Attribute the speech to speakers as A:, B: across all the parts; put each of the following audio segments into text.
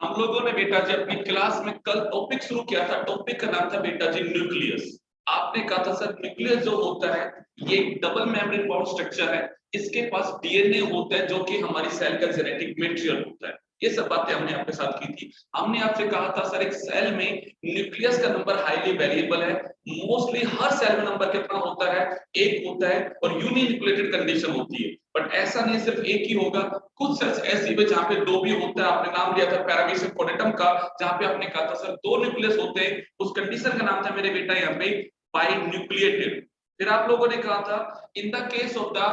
A: हम लोगों ने बेटा जी अपनी क्लास में कल टॉपिक शुरू किया था। टॉपिक का नाम था बेटा जी न्यूक्लियस। आपने कहा था सर न्यूक्लियस जो होता है ये एक डबल मेम्ब्रेन बाउंड स्ट्रक्चर है। इसके पास डीएनए होता है जो कि हमारी सेल का जेनेटिक मटेरियल होता है। ये सब बातें हमने आपके साथ की थी। हमने आपसे कहा था सर एक सेल में न्यूक्लियस का नंबर हाईली वेरिएबल है। मोस्टली हर सेल में नंबर कितना होता है? एक होता है और यूनिन्यूक्लिएटेड कंडीशन होती है। बट ऐसा नहीं सिर्फ एक ही होगा, कुछ सेल्स ऐसी भी जहां पे दो भी होता है। आपने नाम लिया था पैरामीशियम कोडेटम का, जहां पे आपने कहा था सर दो न्यूक्लियस होते हैं। उस कंडीशन का नाम था मेरे बेटा यहाँ पे बाई न्यूक्लिएटेड। फिर आप लोगों ने कहा था in the case of the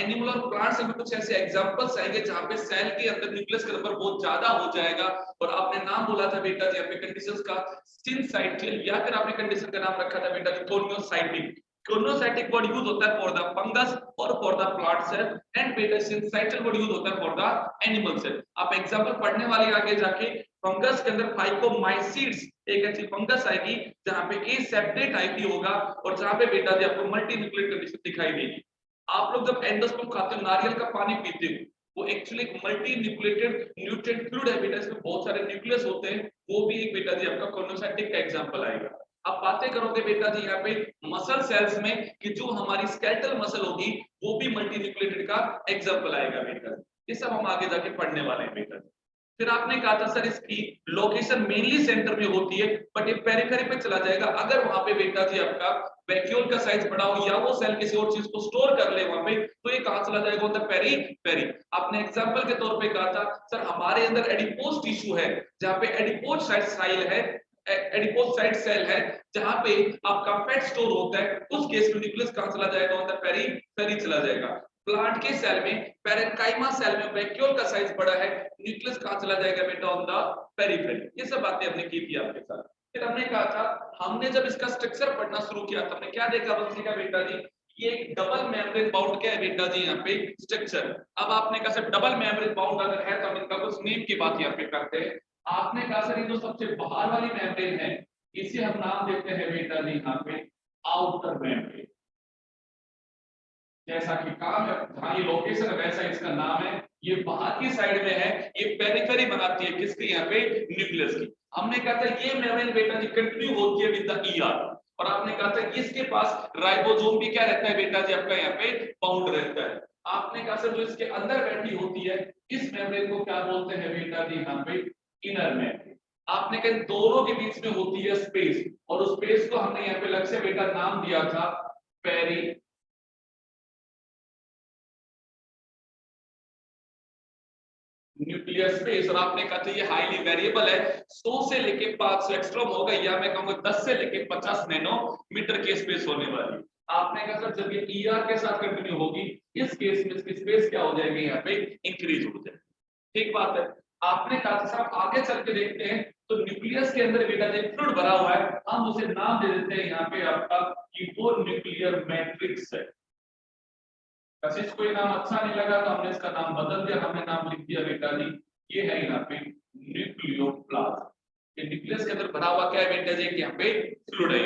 A: animal और प्लांट्स में कुछ ऐसे एग्जांपल्स आएंगे जहां पे सेल के अंदर न्यूक्लियस का नंबर बहुत ज्यादा हो जाएगा। और आपने नाम बोला था बेटा जी यहाँ पे कंडीशंस का सिनसाइटिल, या फिर आपने कंडीशन का नाम रखा था बेटा जी कोनियोसाइटिक। कोनियोसाइटिक वर्ड यूज होता है फॉर द फंगस और for the plant cell, and बेटा सिनसाइटिल वर्ड यूज होता है फॉर द एनिमल सेल। आप एग्जांपल पढ़ने वाले आगे जाके फंगस के अंदर फाइकोमाइसीड्स एक ऐसी फंगस आएगी जहां पे एसेप्टेट आईपी होगा और जहां पे बेटा जी आपको मल्टी न्यूक्लिएट कंडीशन दिखाई देगी। आप लोग जब एंडोस्पर्म खाते हो, नारियल का पानी पीते हो, वो एक्चुअली एक मल्टी न्यूक्लिएटेड न्यूट्रिएंट फ्लूइड है बेटा। इसमें बहुत सारे न्यूक्लियस होते हैं। वो भी एक बेटा जी आपका कोनियोसाइटिक का एग्जांपल आएगा। आप बातें करोगे बेटा जी यहाँ पे मसल सेल्स में कि जो हमारी स्केलेटल मसल होगी वो भी मल्टी न्यूक्लिएटेड का एग्जांपल आएगा बेटा। ये सब हम आगे जाके पढ़ने वाले हैं बेटा। फिर आपने कहा था सर इसकी लोकेशन मेनली सेंटर में होती है, बट ये पेरिफेरी पे चला जाएगा अगर वहां पे बेटा जी आपका वैक्यूल का साइज बड़ा हो या वो सेल किसी और चीज को स्टोर कर ले वहां पे, तो ये कहां चला जाएगा? होता पेरी पेरी। आपने एग्जांपल के तौर पे कहा था सर हमारे अंदर एडिपोज टिश्यू है, जहां पे एडिपोज साइट सेल है, एडिपोज साइट सेल है, जहां पे आपका फैट स्टोर होता है। उस केस में न्यूक्लियस कहां चला जाएगा? होता पेरी पेरी चला जाएगा। प्लांट के सेल में पैरेन्काइमा सेल में वैक्यूल का साइज बड़ा है, न्यूक्लियस कहां चला जाएगा बेटा? On the periphery. ये सब बातें हमने की थी आपके साथ। फिर हमने कहा था हमने जब इसका स्ट्रक्चर पढ़ना शुरू किया था हमने क्या देखा बच्चे का बेटा जी? ये एक डबल मेम्ब्रेन बाउंड क्या है बेटा जी यहाँ पे स्ट्रक्चर। अब आपने कहा सर डबल मेम्ब्रेन बाउंड अगर है तो हम इनका कुछ नेम की बात यहाँ पे करते हैं। आपने कहा सर ये जो सबसे बाहर वाली मेम्ब्रेन है इसे हम नाम देते हैं बेटा जी यहाँ पे आउटर मेम्ब्रेन। जैसा कि काम है जहां ये लोकेशन है वैसा इसका नाम है। ये बाहर की साइड में है, ये पेरिफेरी बनाती है किसकी? यहाँ पे न्यूक्लियस की। हमने कहा था ये मेम्ब्रेन बेटा जी कंटिन्यू होती है विद द ईआर। और आपने कहा था इसके पास राइबोसोम भी क्या रहता है बेटा जी आपका यहाँ पे बाउंड रहता है। आपने कहा सर जो इसके अंदर बैठी होती है इस मेम्ब्रेन को क्या बोलते हैं बेटा जी यहाँ पे? Inner membrane. आपने कहा दोनों के बीच में होती है स्पेस, और उस स्पेस को हमने यहाँ पे अलग से बेटा नाम दिया था पेरी न्यूक्लियर स्पेस। और आपने कहा था ये हाईली वेरिएबल है, 100 से लेके 500 एक्स्ट्रॉम होगा, या मैं कहूंगा 10 से लेके 50 नैनोमीटर की स्पेस होने वाली। आपने कहा सर जब ये ईआर के साथ कंटिन्यू होगी इस केस में इसकी स्पेस क्या हो जाएगी? यहाँ पे इंक्रीज हो जाएगी। ठीक बात है। आपने कहा था सर आगे चल के देखते हैं तो न्यूक्लियस के अंदर बेटा जो फ्लूइड भरा हुआ है हम उसे नाम दे देते हैं यहाँ पे आपका कि वो न्यूक्लियर मैट्रिक्स है। कशिश को ये नाम अच्छा नहीं लगा तो हमने इसका नाम बदल दिया, हमने नाम लिख दिया बेटा जी ये है यहाँ पे न्यूक्लियोप्लाज्म। ये न्यूक्लियस के अंदर भरा हुआ क्या है बेटा जी? यहाँ पे फ्लूइड है।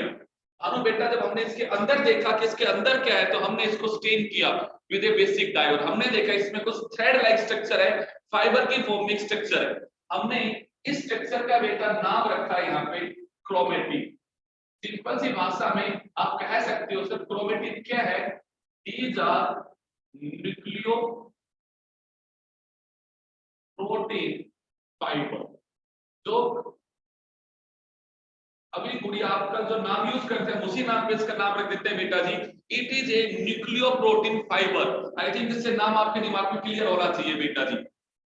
A: अनु बेटा जब हमने इसके अंदर देखा कि इसके अंदर क्या है तो हमने इसको स्टेन किया विद ए बेसिक डाई, और हमने देखा इसमें कुछ थ्रेड लाइक स्ट्रक्चर है, फाइबर की फॉर्म में स्ट्रक्चर है। हमने इस स्ट्रक्चर का बेटा नाम रखा है यहाँ पे क्रोमेटिन। सिंपल सी भाषा में आप कह सकते हो सर क्रोमेटिन क्या है? These are nucleoprotein fibre. जो अभी गुड़िया आपका जो नाम यूज करते हैं उसी नाम पे इसका नाम रख देते हैं बेटा जी। It is a nucleoprotein fibre. I think इससे नाम आपके दिमाग में क्लियर होना चाहिए बेटा जी।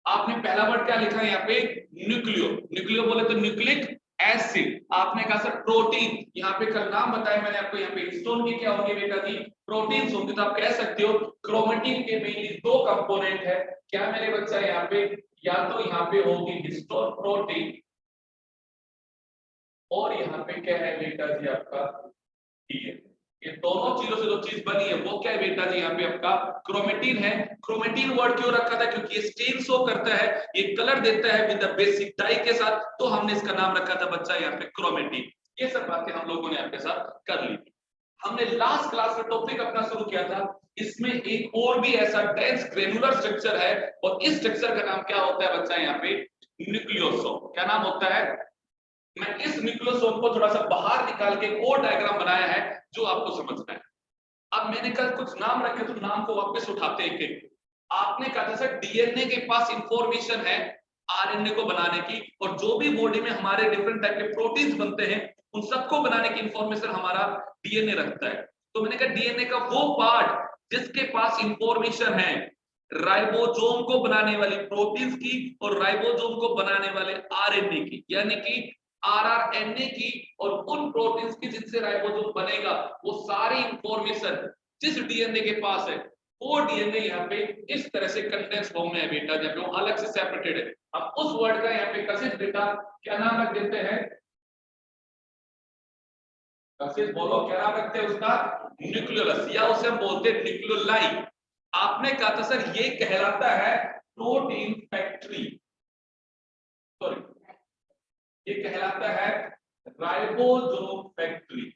A: आपने पहला वर्ड क्या लिखा है यहाँ पे? न्यूक्लियो। न्यूक्लियो बोले तो न्यूक्लिक एसिड। आपने कहा सर प्रोटीन, यहाँ पे कल नाम बताया मैंने आपको, यहाँ पे हिस्टोन की क्या होंगे बेटा जी? प्रोटीन्स होंगे। तो आप कह सकते हो क्रोमेटिन के मेनली दो कंपोनेंट है। क्या मेरे बच्चा यहाँ पे? या तो यहाँ पे होगी हिस्टोन प्रोटीन, और यहाँ पे क्या है बेटा जी आपका डीएनए। ये दोनों चीजों से जो चीज बनी है वो क्या है बेटा जी? यहाँ पे आपका क्रोमेटिन है। क्रोमेटिन वर्ड क्यों रखा था? क्योंकि ये स्टेन शो करता है, ये कलर देता है विद द बेसिक डाई के साथ, तो हमने इसका नाम रखा था बच्चा यहाँ पे क्रोमेटिन। ये सब बातें हम लोगों ने आपके साथ कर ली। हमने लास्ट क्लास में टॉपिक अपना शुरू किया था, इसमें एक और भी ऐसा डेंस ग्रेनुलर स्ट्रक्चर है, और इस स्ट्रक्चर का नाम क्या होता है बच्चा? यहाँ पे न्यूक्लियोसोम। क्या नाम होता है? मैं इस न्यूक्लियोसोम को थोड़ा सा बाहर निकाल के एक और डायग्राम बनाया है जो आपको समझना है। अब मैंने कल कुछ नाम रखे तो नाम को वापस उठाते हैं एक। आपने कहा था सर डीएनए के पास इंफॉर्मेशन है आरएनए को बनाने की, और जो भी बॉडी में हमारे डिफरेंट टाइप के प्रोटीन्स बनते हैं उन सबको बनाने की इंफॉर्मेशन हमारा डीएनए रखता है। तो मैंने कहा डीएनए का वो पार्ट जिसके पास इंफॉर्मेशन है राइबोसोम को बनाने वाली प्रोटीन्स की और राइबोसोम को बनाने वाले आरएनए की, यानी कि आरआरएनए की और उन प्रोटीन्स की जिनसे राइबोसोम बनेगा, वो सारी इंफॉर्मेशन जिस डीएनए के पास है वो डीएनए यहाँ पे इस तरह से कंडेंस फॉर्म में है बेटा, जब वो अलग से सेपरेटेड है। अब उस वर्ड का यहाँ पे कशिश बेटा क्या नाम रख देते हैं? कशिश बोलो क्या नाम रखते हैं उसका? न्यूक्लियोलस, या उसे हम बोलते हैं न्यूक्लियोलाई। आपने कहा था सर ये कहलाता है प्रोटीन फैक्ट्री, सॉरी ये कहलाता है राइबोसोम फैक्ट्री।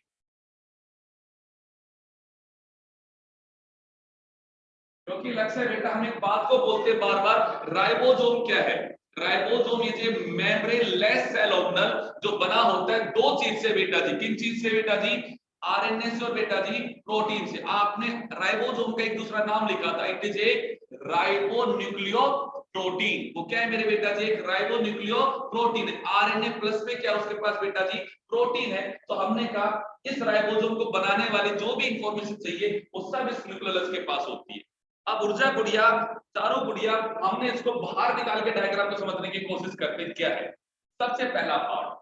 A: क्योंकि लक्ष्य है बेटा हम एक बात को बोलते हैं बार बार, राइबोसोम क्या है? राइबोसोम ये मेम्ब्रेनलेस सेल ऑर्गेनल जो बना होता है दो चीज से बेटा जी। किन चीज से बेटा जी? आरएनए से और बेटा जी प्रोटीन से। आपने राइबोसोम का एक दूसरा नाम लिखा था, इट इज ए राइबोन्यूक्लियो प्रोटीन। वो क्या है मेरे बेटा जी? एक राइबोन्यूक्लियो प्रोटीन है। आरएनए प्लस में क्या उसके पास बेटा जी? प्रोटीन है। तो हमने कहा इस राइबोसोम को बनाने वाली जो भी इंफॉर्मेशन चाहिए वो सब इस न्यूक्लियोलस के पास होती है। अब ऊर्जा गुड़िया, चारों गुड़िया, हमने इसको बाहर निकाल के डायग्राम को समझने की कोशिश करते हैं क्या है। सबसे पहला पार्ट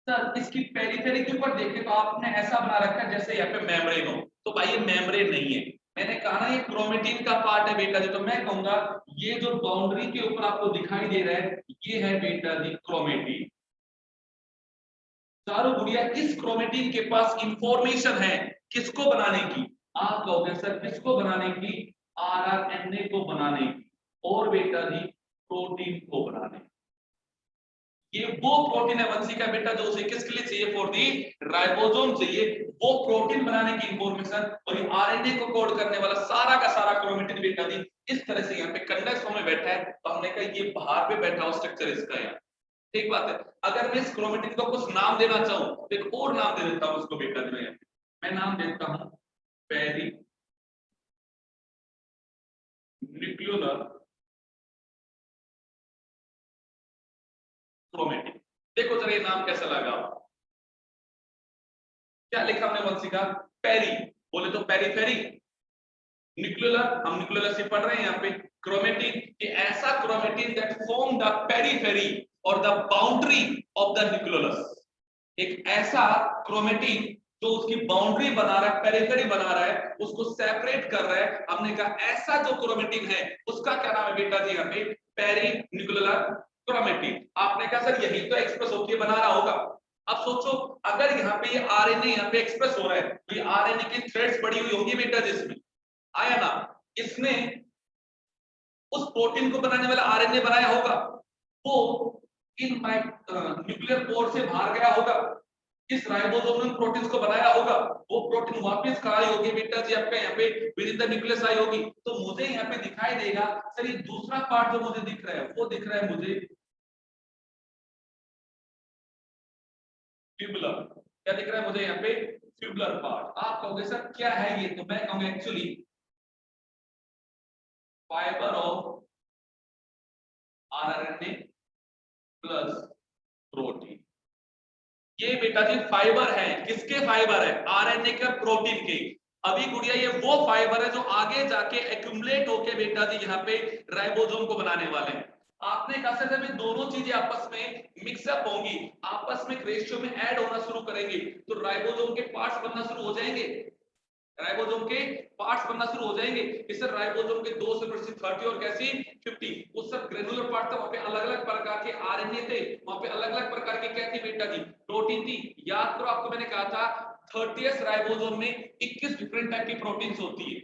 A: सर इसकी पेरिफेरी के ऊपर देखें तो आपने ऐसा बना रखा है जैसे यहाँ पे मेम्ब्रेन हो, तो भाई ये मेम्ब्रेन नहीं है। मैंने कहा ना ये क्रोमेटिन का पार्ट है बेटा जी, तो मैं कहूंगा ये जो बाउंड्री के ऊपर आपको दिखाई दे रहा है ये है बेटा जी क्रोमेटिन। चारों गुड़िया इस क्रोमेटिन के पास इंफॉर्मेशन है किसको बनाने की? आप कहोगे सर किसको बनाने की? आरआरएनए को बनाने की और बेटा जी प्रोटीन को बनाने की। ये वो प्रोटीन है वंशी का बेटा जो उसे किसके लिए चाहिए? फॉर दी राइबोसोम चाहिए वो प्रोटीन बनाने की इंफॉर्मेशन, और ये आरएनए को कोड करने वाला सारा का सारा क्रोमेटिन बेटा जी इस तरह से यहाँ पे कंडेंस फॉर्म में बैठा है। तो हमने कहा ये बाहर पे बैठा हुआ स्ट्रक्चर इसका यहाँ। ठीक बात है। अगर मैं इस क्रोमेटिन को कुछ नाम देना चाहूं तो एक और नाम दे देता हूं उसको बेटा जी। मैं नाम देता हूं पेरी न्यूक्लियोलर क्रोमेटिन। देखो जरा ये नाम कैसा लगा? क्या लिखा हमने वंशी का? पेरी, बोले तो पेरीफेरी। न्यूक्लियोलर, हम न्यूक्लियोलर से पढ़ रहे हैं यहाँ पे। क्रोमेटिन, कि ऐसा chromatin that form the periphery और the boundary of the nucleolus. एक ऐसा क्रोमेटिन जो उसकी बाउंड्री बना रहा है, पेरिफेरी बना रहा है, उसको सेपरेट कर रहा है। हमने कहा ऐसा जो क्रोमेटिन है उसका क्या नाम है बेटा जी? यहाँ पे पेरी न्यूक्लियोलर क्रोमेटिन। आपने कहा सर यही तो एक्सप्रेस होके बना रहा होगा। अब सोचो अगर यहाँ पे ये आरएनए यहाँ पे एक्सप्रेस हो रहा है तो ये आरएनए की थ्रेड्स बड़ी हुई होंगी बेटा जिसमें आया ना, इसने उस प्रोटीन को बनाने वाला आरएनए बनाया होगा, वो इन न्यूक्लियर पोर से बाहर गया होगा, इस राइबोसोम ने प्रोटीन्स को बनाया होगा, वो प्रोटीन वापस कहाँ आई होगी बेटा जी? आपका यहाँ पे विद इन द न्यूक्लियस आई होगी। तो मुझे यहाँ पे दिखाई देगा सर ये दूसरा पार्ट जो मुझे दिख रहा है वो दिख रहा है मुझे ट्यूबुलर। क्या दिख रहा है मुझे यहाँ पे? Tubular part. आप कहोगे सर क्या है ये? तो मैं कहूंगा actually fibre of RNA plus protein. ये बेटा जी फाइबर है। किसके फाइबर है? आरएनए के, प्रोटीन के। अभी गुड़िया ये वो फाइबर है जो आगे जाके एक्यूमुलेट होके बेटा जी यहाँ पे राइबोसोम को बनाने वाले हैं। आपने कहा सर जब दोनों चीजें आपस में मिक्सअप होंगी, आपस में रेशियो में ऐड होना शुरू करेंगे तो राइबोसोम के पार्ट्स बनना शुरू हो जाएंगे। राइबोसोम के पार्ट्स बनना शुरू हो जाएंगे। इस राइबोसोम के 2 से 30 और कैसी 50, वो सब ग्रेनुलर पार्ट था। वहां पे अलग-अलग प्रकार के आरएनए थे, वहां पे अलग-अलग प्रकार के क्या थी बेटा जी? प्रोटीन थी। याद करो आपको मैंने कहा था 30th राइबोसोम में 21 डिफरेंट टाइप की प्रोटीन्स होती है।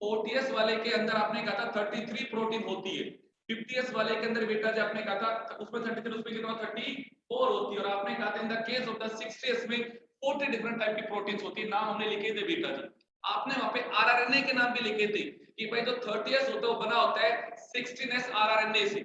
A: 40th वाले के अंदर आपने कहा था 33 प्रोटीन होती है। 50th वाले के अंदर बेटा जी आपने कहा था उसमें 33, उसमें कितना 34 होती है। और आपने कहा था in the case of the 60th में 40 डिफरेंट टाइप की प्रोटीन्स होती है। नाम हमने लिखे थे बेटा जी। आपने वहां पे आरआरएनए के नाम भी लिखे थे कि भाई जो 30s होता है वो बना होता है 16s आरआरएनए से।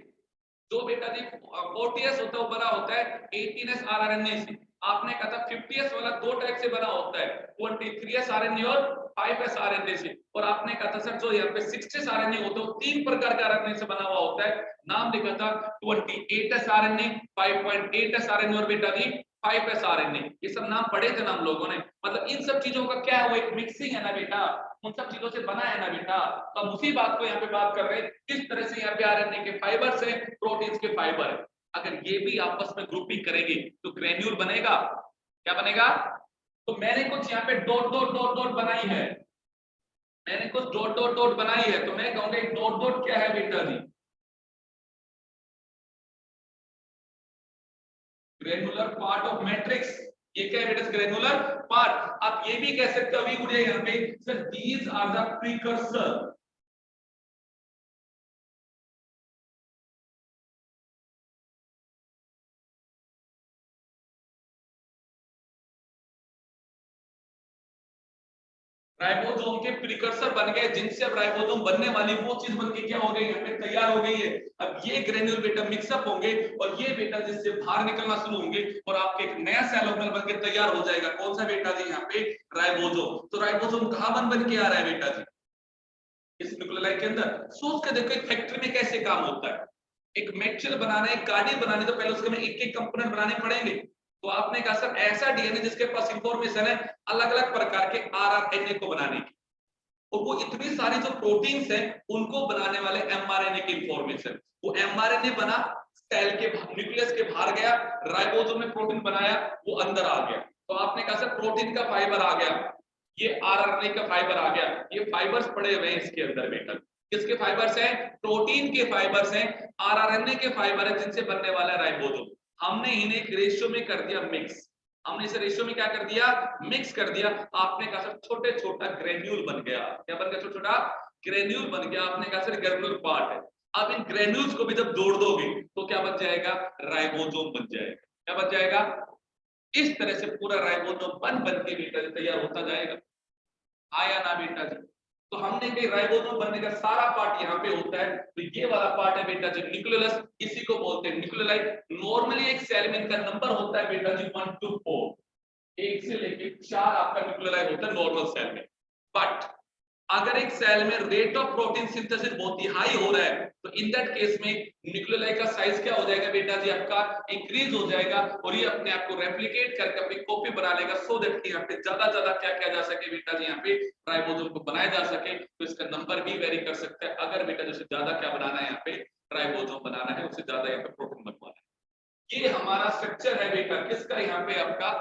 A: जो बेटा जी 40s होता है वो बना होता है 18s rRNA से। आपने कहा था 50s वाला दो टाइप से बना होता है, 23s RNA और 5s RNA से। और आपने कहा था सर जो यहाँ पे 60s RNA होता है वो तीन प्रकार का RNA से बना हुआ होता है। नाम लिखा था 28s RNA, 5.8s RNA और बेटा जी 5s RNA। ये सब नाम पढ़े थे ना हम लोगों ने। मतलब इन सब चीजों का क्या है, वो एक मिक्सिंग है ना बेटा, उन सब चीजों से बना है ना बेटा। तो हम उसी बात को यहाँ पे बात कर रहे हैं, किस तरह से यहाँ पे आरएनए के फाइबर्स है, प्रोटीन्स के फाइबर है। अगर ये भी आपस में ग्रुपिंग करेंगे तो ग्रेन्यूल बनेगा। क्या बनेगा? तो मैंने कुछ यहाँ पे डॉट डॉट डॉट डॉट बनाई है, मैंने कुछ डॉट डॉट डॉट बनाई है, तो मैं कहूंगा डॉट डॉट क्या है बेटा जी? Granular part of matrix. ये क्या है बेटा? Granular part. आप ये भी कह सकते हो अभी मुझे यहाँ पे sir these are the precursor. Ribosome के प्रिकर्सर बन गए, जिनसे अब राइबोसोम बनने वाली वो चीज बन के क्या हो गई, यहाँ पे तैयार हो गई है। अब ये ग्रेन्यूल बेटा मिक्सअप होंगे और ये बेटा जिससे बाहर निकलना शुरू होंगे और आपके एक नया सेल ऑर्गेनल बन के तैयार हो जाएगा। कौन सा बेटा जी? यहाँ पे राइबोसोम। तो राइबोसोम कहां बन के आ रहा है बेटा जी? इस न्यूक्लियोलाइड के अंदर। सोच के देखो एक फैक्ट्री में कैसे काम होता है। एक मैटेरियल बनाना, एक गाड़ी बनानी, तो पहले उसके में एक एक कंपोनेंट बनाने पड़ेंगे। तो आपने कहा सर ऐसा डीएनए जिसके पास इंफॉर्मेशन है अलग अलग प्रकार के आरआरएनए को बनाने की, और वो इतनी सारी जो प्रोटीन्स हैं उनको बनाने वाले एमआरएनए की इंफॉर्मेशन। वो एमआरएनए बना, सेल के न्यूक्लियस के बाहर गया, राइबोसोम ने प्रोटीन बनाया, वो अंदर आ गया। तो आपने कहा सर प्रोटीन का फाइबर आ गया, ये आरआरएनए का फाइबर आ गया। ये फाइबर्स पड़े हुए हैं इसके अंदर बेटा। किसके फाइबर्स हैं? प्रोटीन के फाइबर्स हैं, आरआरएनए के फाइबर है, जिनसे बनने वाला है राइबोसोम। हमने इन्हें एक रेशियो में कर दिया मिक्स। हमने इसे रेशियो में क्या कर दिया? मिक्स कर दिया। आपने कहा सर छोटे छोटा ग्रेन्यूल बन गया। क्या बन गया? छोटा छोटा ग्रेन्यूल बन गया। आपने कहा सर ग्रेन्यूल पार्ट है। अब इन ग्रेन्यूल्स को भी जब जोड़ दोगे तो क्या बन जाएगा? राइबोसोम बन जाएगा। क्या बन जाएगा? इस तरह से पूरा राइबोसोम बन के बेटा तैयार होता जाएगा। आया ना बेटा जी? तो हमने कही राइबोसोम बनने का सारा पार्ट यहाँ पे होता है। तो ये वाला पार्ट है बेटा जी न्यूक्लियोलस, इसी को बोलते हैं न्यूक्लियोलाइड। नॉर्मली एक सेल में इनका नंबर होता है बेटा जी 1 to 4, एक से लेके 4 आपका न्यूक्लियोलाइड होता है नॉर्मल सेल में। बट अगर एक सेल में रेट ऑफ प्रोटीन सिंथेसिस बहुत ही हाई हो रहा है तो इन दैट केस में न्यूक्लियोलाइड का साइज क्या हो जाएगा बेटा जी? आपका इंक्रीज हो जाएगा और ये अपने आप को रेप्लिकेट करके अपनी कॉपी बना लेगा, सो दैट कि यहाँ पे ज्यादा ज्यादा क्या किया जा सके बेटा जी? यहाँ पे राइबोसोम को बनाया जा सके। तो इसका नंबर भी वेरी कर सकता है। अगर बेटा जैसे ज्यादा क्या बनाना है, यहाँ पे राइबोसोम बनाना है, उससे ज्यादा यहाँ पे प्रोटीन बनवाना है। ये हमारा स्ट्रक्चर है बेटा किसका? यहाँ पे आपका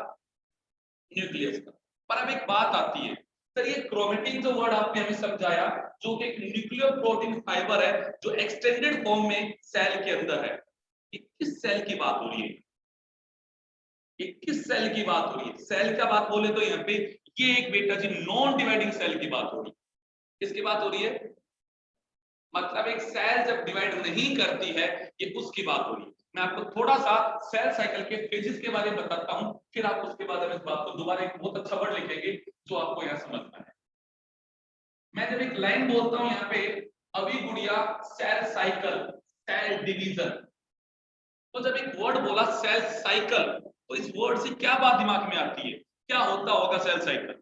A: न्यूक्लियस का। पर अब एक बात आती है सर, ये क्रोमेटिन जो वर्ड आपने हमें समझाया, जो कि एक न्यूक्लियर प्रोटीन फाइबर है जो एक्सटेंडेड फॉर्म में सेल के अंदर है, ये किस सेल की बात हो रही है? ये किस सेल की बात हो रही है? सेल का बात बोले तो यहाँ पे ये एक बेटा जी नॉन डिवाइडिंग सेल की बात हो रही है। किसकी बात हो रही है? मतलब एक सेल जब डिवाइड नहीं करती है, ये उसकी बात हो रही है। मैं आपको थोड़ा सा सेल साइकिल के फेजेस के बारे में बताता हूं, फिर आप उसके बाद हम इस बात को दोबारा एक बहुत अच्छा वर्ड लिखेंगे जो आपको यहां समझना है। मैं जब एक लाइन बोलता हूं यहाँ पे, अभी गुड़िया सेल साइकिल, सेल डिवीजन, तो जब एक वर्ड बोला सेल साइकिल, तो इस वर्ड से क्या बात दिमाग में आती है? क्या होता होगा सेल साइकिल?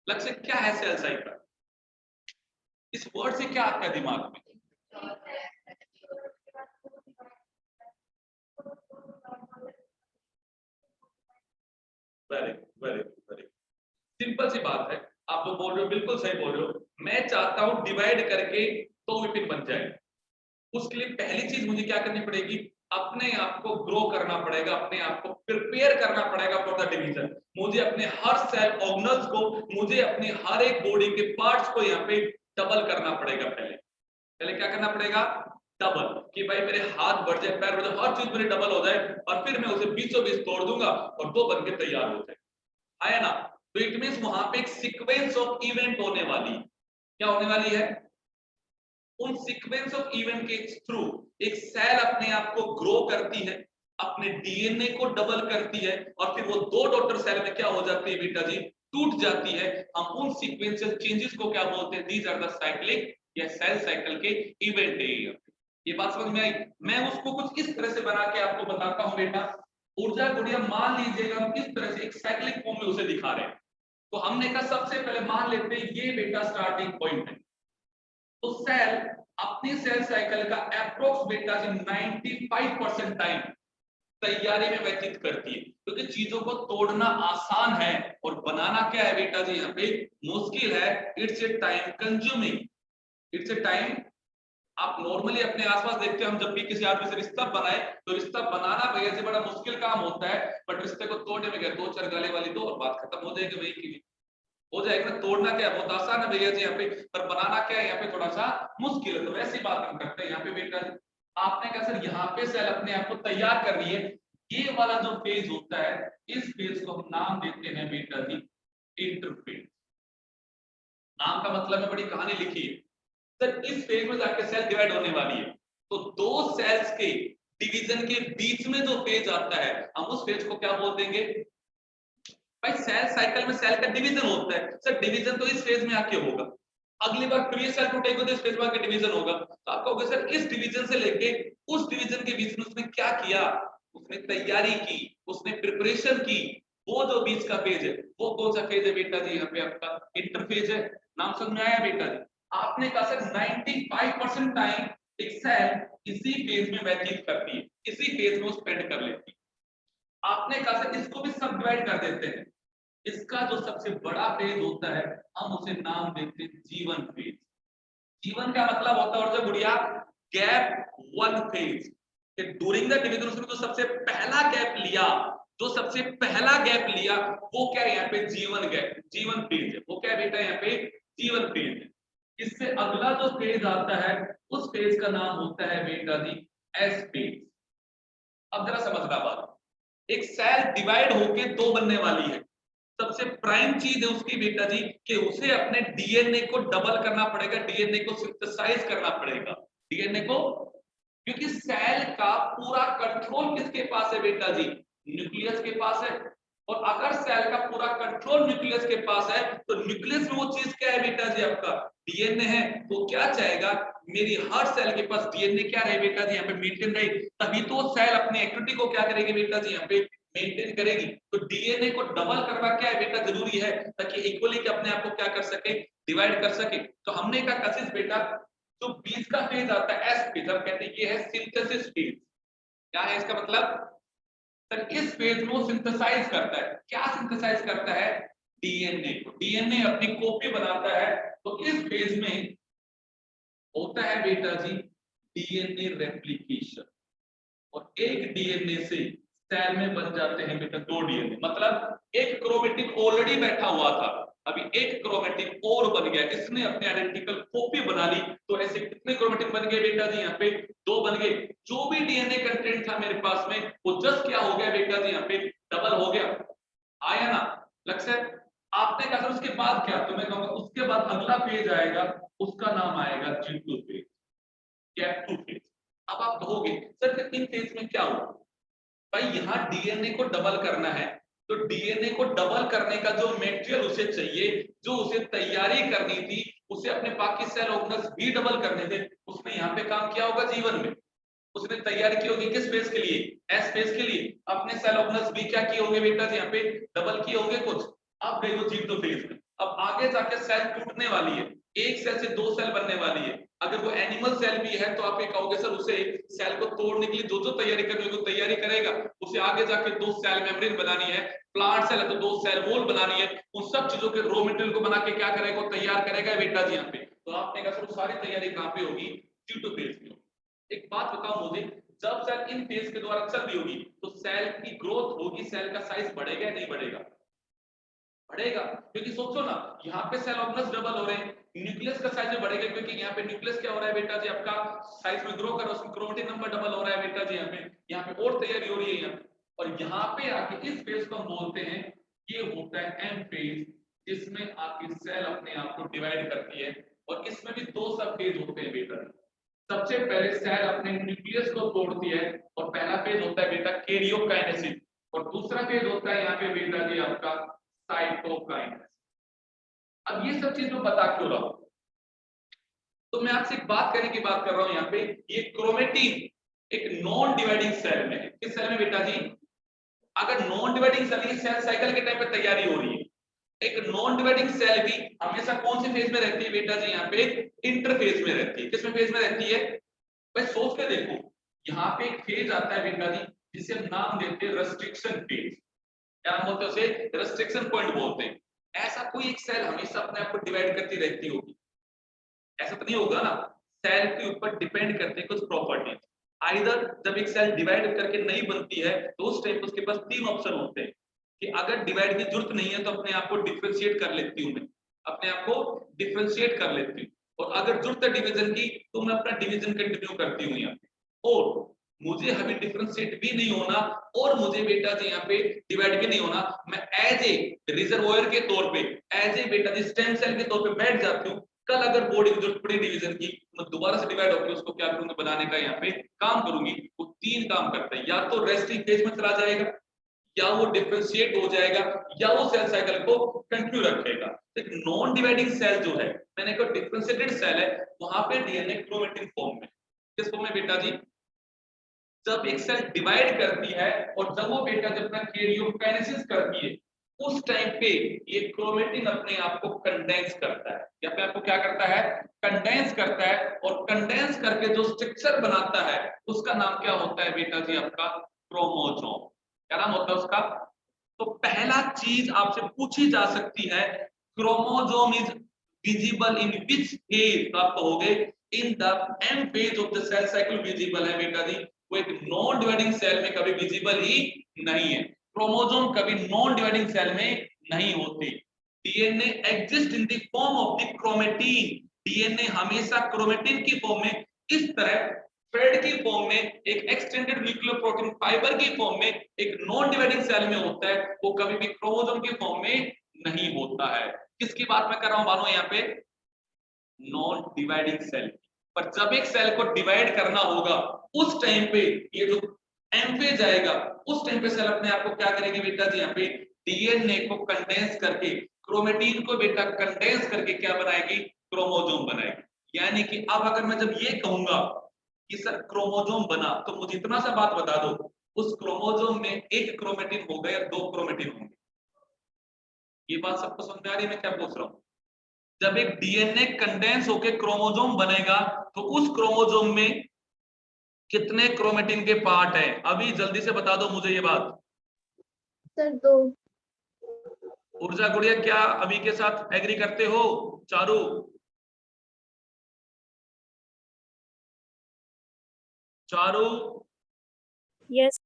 A: लक्ष्य क्या है सेल साइकिल? इस वर्ड से क्या आता है दिमाग में? वेरी वेरी वेरी सिंपल सी बात है। आप जो बोल रहे हो बिल्कुल सही बोल रहे हो। मैं चाहता हूं डिवाइड करके तो विपिन बन जाए। उसके लिए पहली चीज मुझे क्या करनी पड़ेगी? अपने आप को ग्रो करना पड़ेगा, अपने आप को प्रिपेयर करना पड़ेगा फॉर द डिवीजन। मुझे अपने हर सेल ऑर्गेनल्स को, मुझे अपने हर एक बॉडी के पार्ट्स को यहाँ पे डबल करना पड़ेगा। पहले पहले क्या करना पड़ेगा? डबल। कि भाई मेरे हाथ बढ़ जाए, पैर बढ़ जाए, हर चीज मेरी डबल हो जाए, और फिर मैं उसे बीचों बीच तोड़ दूंगा और दो बन के तैयार हो जाए। है ना? तो इट मींस वहां पे एक सीक्वेंस ऑफ इवेंट होने वाली। क्या होने वाली है? उन सीक्वेंस ऑफ इवेंट के थ्रू एक सेल अपने आप को ग्रो करती है, अपने डीएनए को डबल करती है, और फिर वो दो डॉटर सेल में क्या हो जाती है बेटा जी? टूट जाती है। हम उन सीक्वेंशियल चेंजेस को क्या बोलते हैं? दीज आर द साइक्लिक या सेल साइकिल के इवेंट है। ये बात समझ में आई? मैं उसको कुछ इस तरह से बना के आपको बताता हूं बेटा। ऊर्जा गुड़िया मान लीजिएगा हम किस तरह से एक साइक्लिक फॉर्म में उसे दिखा रहे हैं। तो हमने कहा सबसे पहले मान लेते हैं ये बेटा स्टार्टिंग पॉइंट है। तो सेल अपनी सेल साइकिल का अप्रोक्स बेटा जी 95% टाइम तैयारी में व्यतीत करती है, क्योंकि चीजों को तोड़ना आसान है और बनाना क्या है बेटा जी यहाँ पे मुश्किल है। It's a time consuming, it's a time. आप नॉर्मली अपने आसपास देखते हैं, हम जब भी किसी आदमी से रिश्ता बनाए तो रिश्ता बनाना भैया जी बड़ा मुश्किल काम होता है, बट रिश्ते को तोड़ने में क्या 2-4 गाली वाली दो और बात खत्म हो जाएगी, वही की हो जाएगा। तोड़ना क्या बहुत आसान है भैया जी यहाँ पे, पर बनाना क्या है यहाँ पे थोड़ा सा मुश्किल है। तो वैसी बात हम करते हैं यहाँ पे बेटा। आपने कहा सर यहाँ पे सेल अपने आप को तैयार कर रही है, ये वाला जो फेज होता है इस फेज को हम नाम देते हैं बेटा जी इंटरफेज। नाम का मतलब है, बड़ी कहानी लिखी है सर। इस फेज में जाके सेल डिवाइड होने वाली है, तो दो सेल्स के डिवीजन के बीच में जो फेज आता है हम उस फेज को क्या बोल देंगे भाई? सेल साइकिल में सेल का डिवीजन होता है सर, डिवीजन तो इस फेज में आके होगा। अगली बार फिर ये सेल टूटेगा तो इस फेज में आके डिवीजन होगा। तो आप कहोगे सर इस डिवीजन से लेके उस डिवीजन के बीच में उसने क्या किया? उसने तैयारी की, उसने प्रिपरेशन की। वो जो बीच का फेज है वो कौन सा फेज है बेटा जी? यहाँ पे आपका इंटरफेज है। नाम समझ में आया बेटा जी? आपने कहा सर 95% टाइम एक सेल इसी फेज में व्यतीत करती है, इसी फेज में वो स्पेंड कर लेती है। आपने कहा सर इसको भी सब डिवाइड कर देते हैं। इसका जो सबसे बड़ा फेज होता है हम उसे नाम देते हैं जीवन फेज। जीवन का मतलब होता है और जो गुड़िया गैप वन फेज कि ड्यूरिंग द डिवीजन उसने जो सबसे पहला गैप लिया, जो सबसे पहला गैप लिया वो क्या है यहाँ पे? जीवन गैप, जीवन फेज है। वो क्या है बेटा यहाँ पे? जीवन फेज है। इससे अगला जो फेज आता है उस फेज का नाम होता है बेटा जी एस फेज। अब जरा समझना बात, एक सेल डिवाइड होके दो बनने वाली है, सबसे प्राइम चीज है उसकी बेटा जी कि उसे अपने डीएनए को डबल करना पड़ेगा, डीएनए को सिंथेसाइज करना पड़ेगा, डीएनए को। क्योंकि सेल का पूरा कंट्रोल किसके पास है बेटा जी? न्यूक्लियस के पास है। और अगर सेल का पूरा कंट्रोल न्यूक्लियस के पास है तो न्यूक्लियस में वो चीज क्या है बेटा जी? आपका डीएनए है। तो क्या चाहेगा? मेरी हर सेल के पास डीएनए क्या रहे बेटा जी? यहाँ पे मेंटेन रहे, तभी तो सेल अपनी एक्टिविटी को क्या करेगी बेटा जी? यहाँ पे मेंटेन करेगी। तो डीएनए को डबल करना क्या है बेटा? जरूरी है, ताकि इक्वली अपने आप को क्या कर सके? डिवाइड कर सके। तो हमने कहा कशिश बेटा जो बीच का फेज आता है एस फेज, हम कहते हैं ये है सिंथेसिस फेज। क्या है इसका मतलब? सर इस फेज में वो सिंथेसाइज करता है। क्या सिंथेसाइज करता है? डीएनए को। डीएनए अपनी कॉपी बनाता है। तो इस फेज में होता है बेटा जी डीएनए रेप्लिकेशन, और एक डीएनए से सेल में बन जाते हैं बेटा दो डीएनए। मतलब एक क्रोमेटिन ऑलरेडी बैठा हुआ था, अभी एक क्रोमेटिन और बन गया, इसने अपने आइडेंटिकल कॉपी बना ली। तो ऐसे कितने क्रोमेटिन बन गए बेटा जी? यहाँ पे दो बन गए। जो भी डीएनए कंटेंट था मेरे पास में वो जस्ट क्या हो गया बेटा जी? यहाँ पे डबल हो गया। आया ना लक्ष्य? आपने कहा उसके बाद क्या? तो मैं कहूंगा उसके बाद अगला फेज आएगा, उसका नाम आएगा G2 फेज, गैप 2 फेज। अब आप कहोगे सर इन फेज में क्या हुआ? भाई यहाँ डीएनए को डबल करना है, तो डीएनए को डबल करने का जो मटेरियल उसे चाहिए, जो उसे तैयारी करनी थी, उसे अपने बाकी सेल ऑर्गेनल्स भी डबल करने थे, उसने यहाँ पे काम किया होगा जीवन में। उसने तैयारी की होगी किस फेज के लिए? एस फेज के लिए। अपने सेल ऑर्गेनल्स भी क्या किए होंगे बेटा जी? यहाँ पे डबल किए होंगे कुछ। अब गई वो G2 फेज में। अब आगे जाके सेल टूटने वाली है, एक सेल से दो सेल बनने वाली है। अगर वो एनिमल सेल भी है तो आप ये कहोगे सर उसे सेल को तोड़ने के लिए जो जो तैयारी करनी होगी तैयारी करेगा। उसे आगे जाके दो सेल मेम्ब्रेन बनानी है, प्लांट सेल है तो दो सेल वॉल बनानी है। उन सब चीजों के रॉ मटेरियल को बना के क्या करेगा? तैयार करेगा बेटा जी यहाँ पे। तो आपने कहा सर सारी तैयारी कहाँ पे होगी? G2 फेज में। एक बात बताओ मुझे, जब सेल इन फेज के द्वारा चल रही होगी तो सेल की ग्रोथ होगी, सेल का साइज बढ़ेगा या नहीं बढ़ेगा? बढ़ेगा। क्योंकि सोचो ना यहाँ पे सेल ऑर्गेनल्स डबल हो रहे हैं, न्यूक्लियस का साइज भी बढ़ेगा, क्योंकि यहाँ पे न्यूक्लियस क्या हो रहा है बेटा जी? आपका साइज में ग्रो कर रहा है, उसमें क्रोमेटिन नंबर डबल हो रहा है बेटा जी। यहाँ पे और तैयारी हो रही है यहाँ पे। और यहाँ पे आके इस फेज को हम बोलते हैं, ये होता है एम फेज, जिसमें आपकी सेल अपने आप को डिवाइड करती है। और इसमें भी दो सब फेज होते हैं बेटा। सबसे पहले सेल अपने न्यूक्लियस को तोड़ती है, और पहला फेज होता है बेटा कैरियोकाइनेसिस, और दूसरा फेज होता है यहाँ पे बेटा जी आपका साइटोकाइनेसिस। अब ये सब चीज मैं बता क्यों रहा हूं? तो मैं आपसे एक बात करने की बात कर रहा हूं यहाँ पे, ये क्रोमेटिन एक नॉन डिवाइडिंग सेल में है। किस सेल में बेटा जी? अगर नॉन डिवाइडिंग सेल की सेल साइकिल के टाइम पे तैयारी हो रही है, एक नॉन डिवाइडिंग सेल भी हमेशा कौन से फेज में रहती है बेटा जी? यहाँ पे इंटरफेज में रहती है। किसमें फेज में रहती है भाई? सोच के देखो, यहाँ पे एक फेज आता है बेटा जी जिसे हम नाम देते हैं रेस्ट्रिक्शन फेज। क्या नाम बोलते हैं उसे? रेस्ट्रिक्शन पॉइंट बोलते हैं। ऐसा कोई एक सेल हमेशा अपने आप को डिवाइड करती रहती होगी? ऐसा तो नहीं होगा ना। सेल के ऊपर डिपेंड करते हैं कुछ प्रॉपर्टीज। आइदर जब एक सेल डिवाइड करके नहीं बनती है तो उस टाइम उसके पास तीन ऑप्शन होते हैं कि अगर डिवाइड की जरूरत नहीं है तो अपने आप को डिफरेंशिएट कर लेती हूँ मैं, अपने आप को डिफरेंशिएट कर लेती हूँ, और अगर जरूरत है डिवीजन की तो मैं अपना डिवीजन कंटिन्यू करती हूँ यहाँ पे। और मुझे अभी डिफरेंशिएट भी नहीं होना और मुझे बेटा जी यहाँ पे डिवाइड भी नहीं होना, मैं एज ए रिजर्वोयर के तौर पे, एज ए बेटा जी स्टेम सेल के तौर पे बैठ जाती हूँ। कल अगर बॉडी की जरूरत पड़ी डिवीजन की, मैं दोबारा से डिवाइड होकर उसको क्या करूंगा? बनाने का यहाँ पे काम करूंगी। वो तीन काम करता है, या तो रेस्टिंग फेज में चला जाएगा, या वो डिफरेंशिएट हो जाएगा, या वो सेल साइकिल को कंटिन्यू रखेगा। एक नॉन डिवाइडिंग सेल जो है, मैंने कहा डिफरेंशिएटेड सेल है, वहां पे डीएनए क्रोमेटिन फॉर्म में। किस फॉर्म में बेटा जी? जब एक सेल डिवाइड करती है और जब वो बेटा जब अपना कैरियोकाइनेसिस करती है, उस टाइम पे ये क्रोमेटिन अपने आप को कंडेंस करता है, या अपने आप को क्या करता है? कंडेंस करता है, और कंडेंस करके जो स्ट्रक्चर बनाता है उसका नाम क्या होता है बेटा जी? आपका क्रोमोसोम। क्या नाम होता है उसका? तो पहला चीज आपसे पूछी जा सकती है, chromosome is visible in which phase? तो आप कहोगे in the M phase of the cell cycle visible है बेटा जी। वो एक नॉन डिवाइडिंग सेल में कभी विजिबल ही नहीं है। क्रोमोसोम कभी नॉन डिवाइडिंग सेल में नहीं होते। DNA exist in the form of the chromatin. DNA हमेशा क्रोमेटिन की फॉर्म में, इस तरह थ्रेड की फॉर्म में, एक एक्सटेंडेड न्यूक्लियोप्रोटीन फाइबर की फॉर्म में, एक नॉन डिवाइडिंग सेल में होता है। वो कभी भी क्रोमोसोम की फॉर्म में नहीं होता है। किसकी बात मैं कर रहा हूं मानो यहाँ पे? Non dividing cell. पर जब एक सेल को डिवाइड करना होगा उस टाइम पे ये जो एम फेज आएगा, उस टाइम पे सेल अपने आप को क्या करेगी बेटा जी? यहाँ पे डीएनए को कंडेंस करके, क्रोमेटिन को बेटा कंडेंस करके क्या बनाएगी? क्रोमोसोम बनाएगी। यानी कि अब अगर मैं जब ये कहूंगा कि सर क्रोमोसोम बना, तो मुझे इतना सा बात बता दो, उस क्रोमोसोम में एक क्रोमेटिन होगा या दो क्रोमेटिन होंगे? ये बात सबको समझ में आ रही है मैं क्या पूछ रहा हूँ? जब एक डीएनए कंडेंस होकर क्रोमोसोम बनेगा तो उस क्रोमोसोम में कितने क्रोमेटिन के पार्ट हैं? अभी जल्दी से बता दो मुझे ये बात।
B: सर दो।
A: ऊर्जा गुड़िया क्या अभी के साथ एग्री करते हो? चारू? चारू?
B: यस।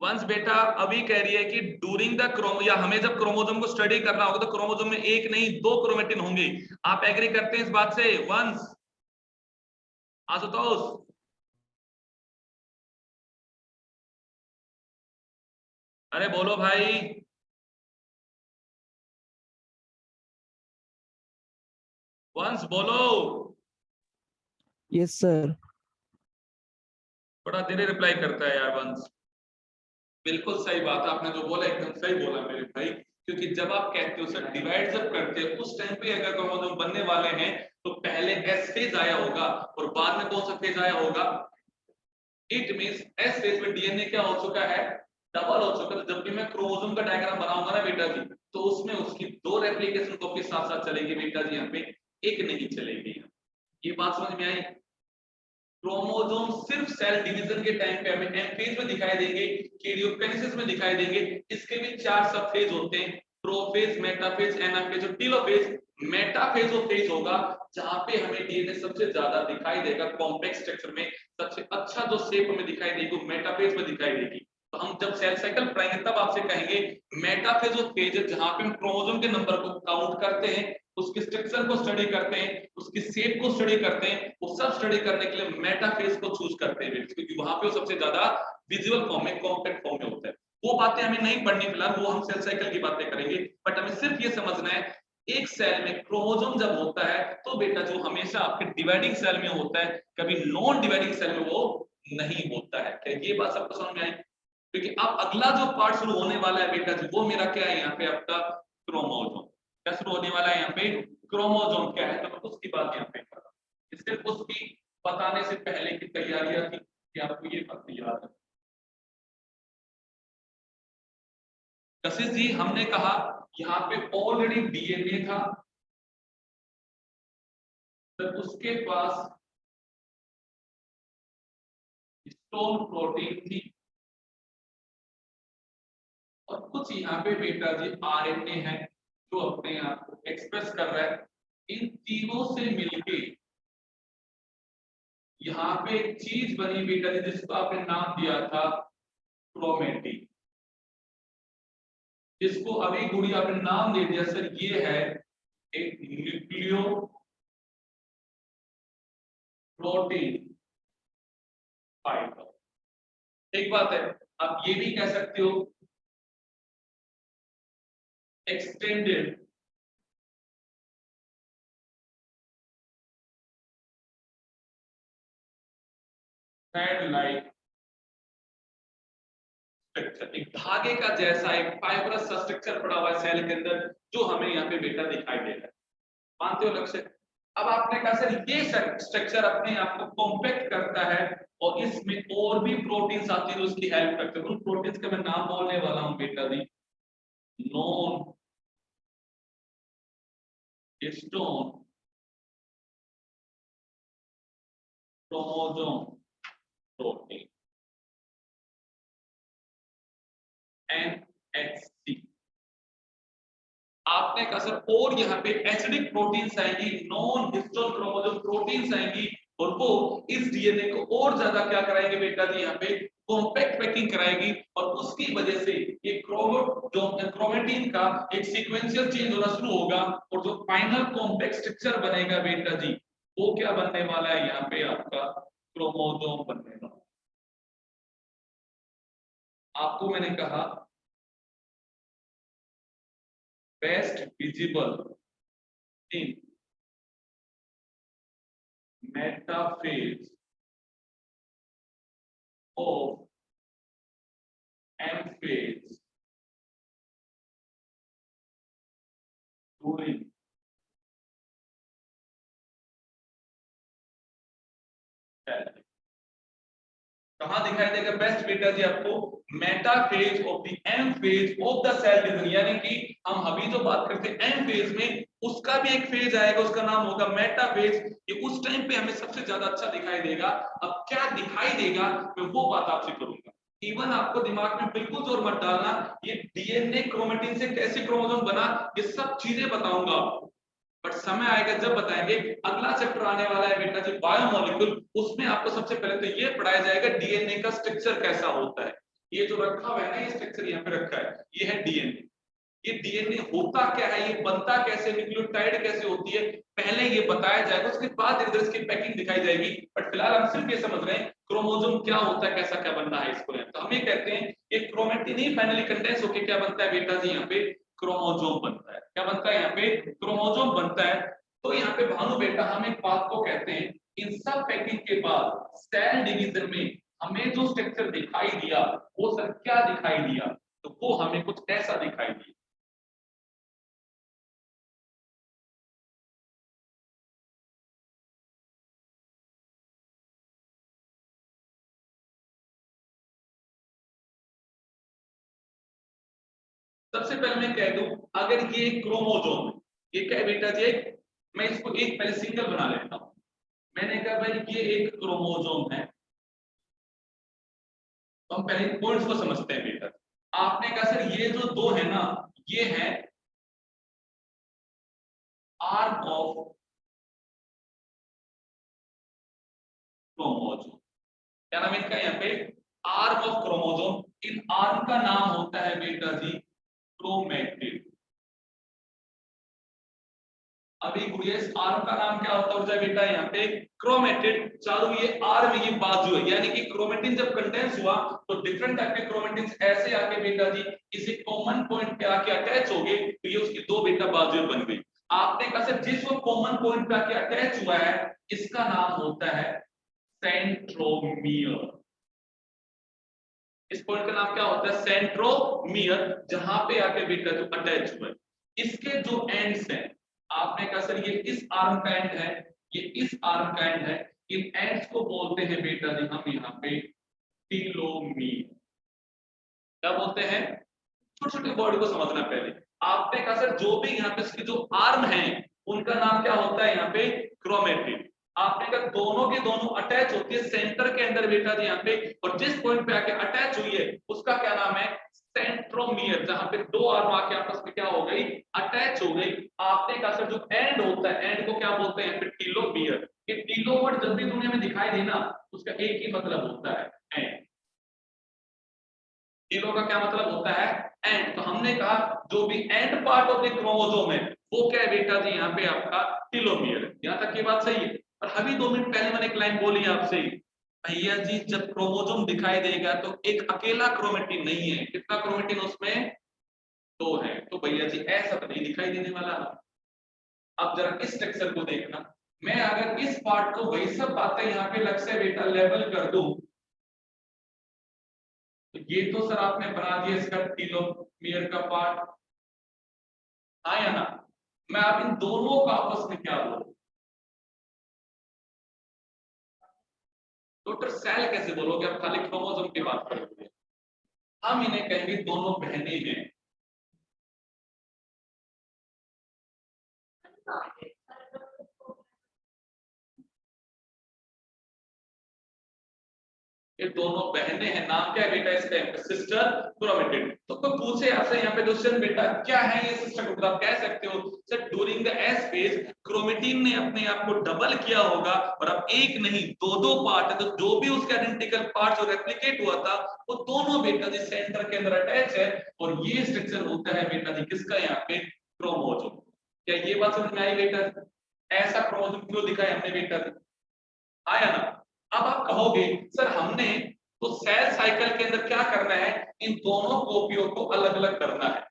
A: वंस बेटा अभी कह रही है कि ड्यूरिंग द क्रोमो, या हमें जब क्रोमोसोम को स्टडी करना होगा तो क्रोमोसोम में एक नहीं दो क्रोमेटिन होंगे। आप एग्री करते हैं इस बात से? वंस? आशुतोष? अरे बोलो भाई। वंस बोलो।
C: Yes sir.
A: बड़ा देर रिप्लाई करता है यार वंस। बिल्कुल सही बात आपने जो बोला, एकदम सही बोला मेरे भाई। क्योंकि जब आप कहते हो सर डिवाइड जब करते हैं उस टाइम पे अगर क्रोमोसोम बनने वाले हैं तो पहले एस फेज आया होगा और बाद में कौन सा फेज आया होगा? इट मींस एस फेज में डीएनए क्या हो चुका है? डबल हो चुका है। जब भी मैं क्रोमोसोम का डायग्राम बनाऊंगा ना बेटा जी, तो उसमें उसकी दो रेप्लिकेशन कॉपी साथ साथ चलेगी बेटा जी, यहाँ पे एक नहीं चलेगी। ये बात समझ में आई? क्रोमोसोम सिर्फ सेल डिवीजन के टाइम पे हमें एम फेज में दिखाई देंगे, कैरियोकाइनेसिस में दिखाई देंगे। इसके भी चार सब फेज होते हैं, प्रोफेज, मेटाफेज, एनाफेज और टेलोफेज। मेटाफेज वो फेज होगा जहां पे हमें डीएनए सबसे ज्यादा दिखाई देगा कॉम्प्लेक्स स्ट्रक्चर में, सबसे अच्छा जो शेप हमें दिखाई देगी वो मेटाफेज में दिखाई देगी। तो हम जब सेल साइकिल पढ़ाएंगे तब आपसे कहेंगे मेटाफेज वो फेज है जहां पे हम क्रोमोसोम के नंबर को काउंट करते हैं, उसके स्ट्रक्चर को स्टडी करते हैं, उसकी शेप को स्टडी करते हैं। वो सब स्टडी करने के लिए मेटाफेज को चूज करते हैं क्योंकि वहां पे वो सबसे ज्यादा विजुअल फॉर्म में, कॉम्पैक्ट फॉर्म में होता है। वो बातें हमें नहीं पढ़नी फिलहाल, वो हम सेल साइकिल की बातें करेंगे। बट हमें सिर्फ ये समझना है एक सेल में क्रोमोसोम जब होता है तो बेटा जो हमेशा आपके डिवाइडिंग सेल में होता है, कभी नॉन डिवाइडिंग सेल में वो नहीं होता है। क्या ये बात सबको समझ में आई? क्योंकि अब अगला जो पार्ट शुरू होने वाला है बेटा जी, वो मेरा क्या है यहाँ पे? आपका क्रोमोसोम। क्या शुरू होने वाला है यहाँ पे? क्रोमोसोम क्या है, तो उसकी बात यहाँ पे सिर्फ उसकी बताने से पहले की तैयारियां थी कि आपको ये बात याद है। कशिश जी, हमने कहा यहाँ पे ऑलरेडी डीएनए था, तो उसके पास हिस्टोन प्रोटीन थी, और कुछ यहाँ पे बेटा जी आरएनए है जो अपने आप को एक्सप्रेस कर रहा है। इन तीनों से मिलके यहाँ पे एक चीज बनी बेटा जी जिसको आपने नाम दिया था क्रोमेटिन, जिसको अभी गुड़िया आपने नाम दे दिया सर, ये है एक न्यूक्लियो प्रोटीन फाइबर। एक बात है, आप ये भी कह सकते हो एक्सटेंडेड थ्रेड लाइक स्ट्रक्चर, एक धागे का जैसा एक फाइबरस सा स्ट्रक्चर पड़ा हुआ है सेल के अंदर, जो हमें यहाँ पे बेटा दिखाई दे रहा है। मानते हो लक्ष्य? अब आपने कहा सर ये स्ट्रक्चर अपने आप को कॉम्पैक्ट करता है और इसमें और भी प्रोटीन्स आती है जो उसकी हेल्प करते हैं। उन प्रोटीन्स का मैं नाम बोलने वाला हूं बेटा जी, non histone chromosome protein, NHC। आपने कहा सर और यहाँ पे एसिडिक प्रोटीन्स आएंगी, नॉन हिस्टोन क्रोमोसोम प्रोटीन्स आएंगी, और वो इस डीएनए को और ज्यादा क्या कराएंगे बेटा जी यहाँ पे कॉम्पैक्ट पैकिंग कराएगी, और उसकी वजह से ये क्रोमेटिन का एक सीक्वेंशियल चेंज होना शुरू होगा, और जो फाइनल कॉम्पैक्ट स्ट्रक्चर बनेगा बेटा जी वो क्या बनने वाला है, यहाँ पे आपका क्रोमोसोम बनने वाला। आपको मैंने कहा best visible in metaphase of M phase during cell। कहां दिखाई देगा बेस्ट बेटा जी आपको? Metaphase of the M phase of the cell division, यानी कि हम अभी जो बात करते हैं एम फेज में, उसका भी एक फेज आएगा, उसका नाम होगा मेटा फेज। ये उस टाइम पे हमें सबसे ज्यादा अच्छा दिखाई देगा। अब क्या दिखाई देगा मैं वो बात आपसे करूंगा। इवन आपको दिमाग में बिल्कुल जोर मत डालना, ये डीएनए क्रोमेटिन से कैसे क्रोमोसोम बना ये सब चीजें बताऊंगा आपको, बट समय आएगा जब बताएंगे। अगला चैप्टर आने वाला है बेटा जी बायोमोलिक्यूल, उसमें आपको सबसे पहले तो ये पढ़ाया जाएगा डीएनए का स्ट्रक्चर कैसा होता है। ये जो रखा हुआ है ना, ये स्ट्रक्चर यहाँ पे रखा है, ये है डीएनए। ये डीएनए होता क्या है, ये बनता कैसे, न्यूक्लियोटाइड कैसे होती है, पहले ये बताया जाएगा, उसके बाद इधर इसकी पैकिंग दिखाई जाएगी। बट फिलहाल हम सिर्फ ये समझ रहे हैं क्रोमोसोम क्या होता है, कैसा क्या बनना है इसको। तो हम ये कहते हैं कि क्रोमेटिन ही फाइनली कंडेंस होकर क्या बनता है बेटा जी, यहाँ पे क्रोमोसोम बनता है। क्या बनता है यहाँ पे? क्रोमोसोम बनता है। तो यहाँ पे भानु बेटा हम एक बात को कहते हैं, इन सब पैकिंग के बाद सेल डिवीजन में हमें जो स्ट्रक्चर दिखाई दिया वो सर क्या दिखाई दिया, तो वो हमें कुछ ऐसा दिखाई दिया। सबसे पहले मैं कह दूं, अगर ये क्रोमोसोम है, ये क्या है बेटा जी, मैं इसको एक पहले सिंगल बना लेता हूं। मैंने कहा भाई ये एक क्रोमोसोम है, तो हम पहले पॉइंट्स को समझते हैं बेटा। आपने कहा सर ये जो दो है ना, ये है आर्म ऑफ क्रोमोसोम। क्या नाम है इसका यहाँ पे? Arm of chromosome. In arm का नाम होता है बेटा जी क्रोमेटिड। अभी गुड़िया इस आर्म का नाम क्या होता है बेटा यहाँ पे? क्रोमेटिड। चारों ये आर्म ये बाजू है, यानी कि क्रोमेटिन जब कंडेंस हुआ तो डिफरेंट टाइप के क्रोमेटिन ऐसे आके बेटा जी किसी कॉमन पॉइंट पे आके अटैच हो गए, तो ये उसकी दो बेटा बाजुएं बन गई। आपने कहा सर जिस वो कॉमन पॉइंट पे आके अटैच हुआ है इसका नाम होता है सेंट्रोमियर। इस पॉइंट का नाम क्या होता है? सेंट्रोमियर, जहां पे आके बेटा जो अटैच हुआ है। इसके जो एंड्स हैं, आपने कहा सर ये इस आर्म का एंड है, ये इस आर्म का एंड है। इन एंड्स को बोलते हैं बेटा जी हम यहाँ पे टीलोमियर। क्या बोलते हैं? छोटे छोटे वर्ड को समझना पहले। आपने कहा सर जो भी यहाँ पे इसके जो आर्म है उनका नाम क्या होता है? यहाँ पे क्रोमेटिन। आपने कहा दोनों के दोनों अटैच होती है सेंटर के अंदर बेटा जी यहाँ पे, और जिस पॉइंट पे आके अटैच हुई है उसका क्या नाम है? सेंट्रोमियर। जहां पे दो आर्म आके आपस में क्या हो गई? अटैच हो गई। आपने कहा सर जो एंड होता है एंड को क्या बोलते हैं? फिर टीलोमियर। ये टीलो वर्ड जब भी दुनिया में दिखाई देना उसका एक ही मतलब होता है एंड। टीलो का क्या मतलब होता है? एंड। तो हमने कहा जो भी and part of the chromosome है वो क्या है बेटा जी? यहाँ पे आपका टीलोमियर। यहाँ तक की बात सही है। और अभी 2 मिनट पहले मैंने एक लाइन बोली आपसे, भैया जी जब क्रोमोसोम दिखाई देगा तो एक अकेला क्रोमेटिन नहीं है। कितना क्रोमेटिन उसमें? 2 है। तो भैया जी ऐसा तो नहीं दिखाई देने वाला। अब जरा इस स्ट्रक्चर को देखना। मैं अगर इस पार्ट को वही सब बातें यहाँ पे लग से बेटा लेवल कर दूं तो ये तो सर आपने बना दिया इसका टीलोमियर का पार्ट, हाँ या ना? मैं आप इन दोनों का आपस में क्या बोलूं? डॉक्टर सेल कैसे बोलोगे? आप खाली क्रोमोसोम की बात करोगे। हम इन्हें कहेंगे दोनों बहनें हैं। ये दोनों बहनें हैं। नाम क्या है बेटा इसका? Sister chromatin. तो कोई पूछे आपसे यहाँ पे क्वेश्चन बेटा क्या है ये सिस्टर क्रोमेटिन, आप कह सकते हो sir during the S phase chromatin ने अपने आप को डबल किया होगा और अब एक नहीं दो दो पार्ट है। तो जो भी उसके आइडेंटिकल पार्ट जो रेप्लिकेट हुआ था वो दोनों बेटा जी सेंटर के अंदर अटैच है। और ये स्ट्रक्चर होता है बेटा जी किसका? यहाँ पे क्रोमोसोम। क्या ये बात समझ में आई बेटा? ऐसा क्रोमोसोम क्यों दिखाया हमने बेटा जी, आया ना? अब आप कहोगे सर हमने तो सेल साइकिल के अंदर क्या करना है? इन दोनों कॉपियों को अलग अलग करना है।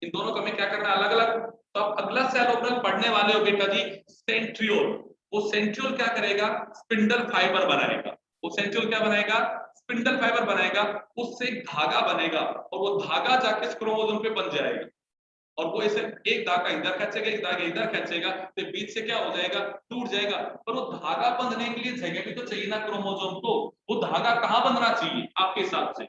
A: इन दोनों को हमें क्या करना है? अलग अलग। तो आप अगला सेल ऑर्गेनल पढ़ने वाले हो बेटा जी सेंट्रियोल। वो सेंट्रियोल क्या करेगा? स्पिंडल फाइबर बनाएगा। वो सेंट्रियोल क्या बनाएगा? स्पिंडल फाइबर बनाएगा। उससे एक धागा बनेगा और वो धागा जाके इस क्रोमोसोम पे बन जाएगा। और वो ऐसे एक धागा इधर खींचेगा एक धागा इधर खींचेगा तो बीच से क्या हो जाएगा? टूट जाएगा। पर वो धागा बंधने के लिए जगह भी तो चाहिए ना क्रोमोसोम को। वो धागा कहाँ बंधना चाहिए आपके हिसाब से?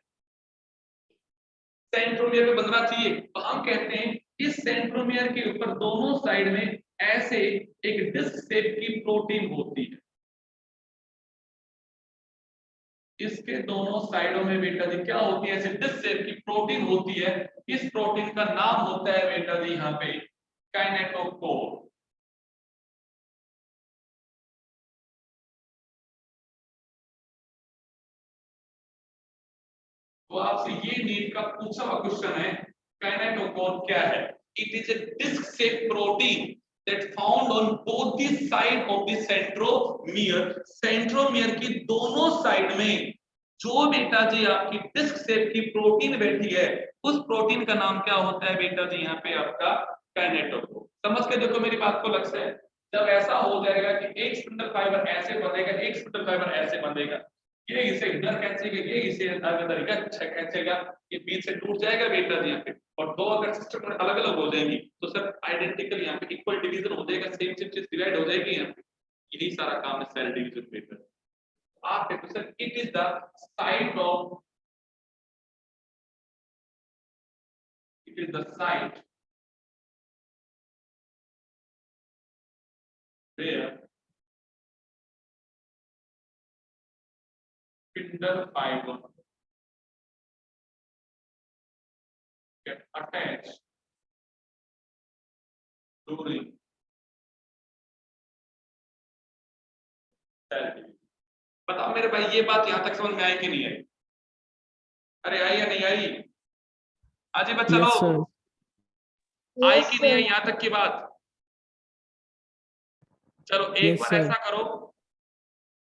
A: सेंट्रोमियर में बंधना चाहिए। तो हम कहते हैं इस सेंट्रोमियर के ऊपर दोनों साइड में ऐसे एक डिस्क शेप की प्रोटीन होती है। इसके दोनों साइडों में बेटा जी क्या होती है? ऐसे डिस्क शेप की प्रोटीन होती है। इस प्रोटीन का नाम होता है बेटा जी यहाँ पे काइनेटोकोर। तो आपसे ये नीट का पूछा हुआ क्वेश्चन है काइनेटोकोर क्या है? It is a disc shape protein that found on both the side of the centromere। Centromere की दोनों साइड में जो बेटा जी आपकी डिस्क शेप की प्रोटीन बैठी है उस प्रोटीन का नाम क्या होता है बेटा जी? यहाँ पे आपका काइनेटोकोर। समझ के देखो मेरी बात को लग से। जब ऐसा हो जाएगा कि एक स्पिंडल फाइबर ऐसे बनेगा एक स्पिंडल फाइबर ऐसे बनेगा, ये इसे इधर खींचेगा ये इसे इधर खींचेगा, ये बीच से टूट जाएगा बेटा जी यहाँ पे। और दो अगर सिस्टम अलग अलग हो जाएंगी तो सर आइडेंटिकल यहाँ पे इक्वल डिवीजन हो जाएगा, सेम सेम चीज डिवाइड हो जाएगी यहाँ पे। यही सारा काम है सेल डिवीजन बेटा। आप देखो sir it is the site of, it is the site where spindle fiber get attached during cell division। बताओ मेरे भाई ये बात यहाँ तक समझ में आई कि नहीं आई? अरे आई या नहीं आई? आजी बच्चा
C: यस
A: लोग
C: सर।
A: आई
B: यस
A: कि नहीं आई
B: सर।
A: यहाँ तक की बात? चलो एक
C: यस
A: बार
C: सर।
A: ऐसा करो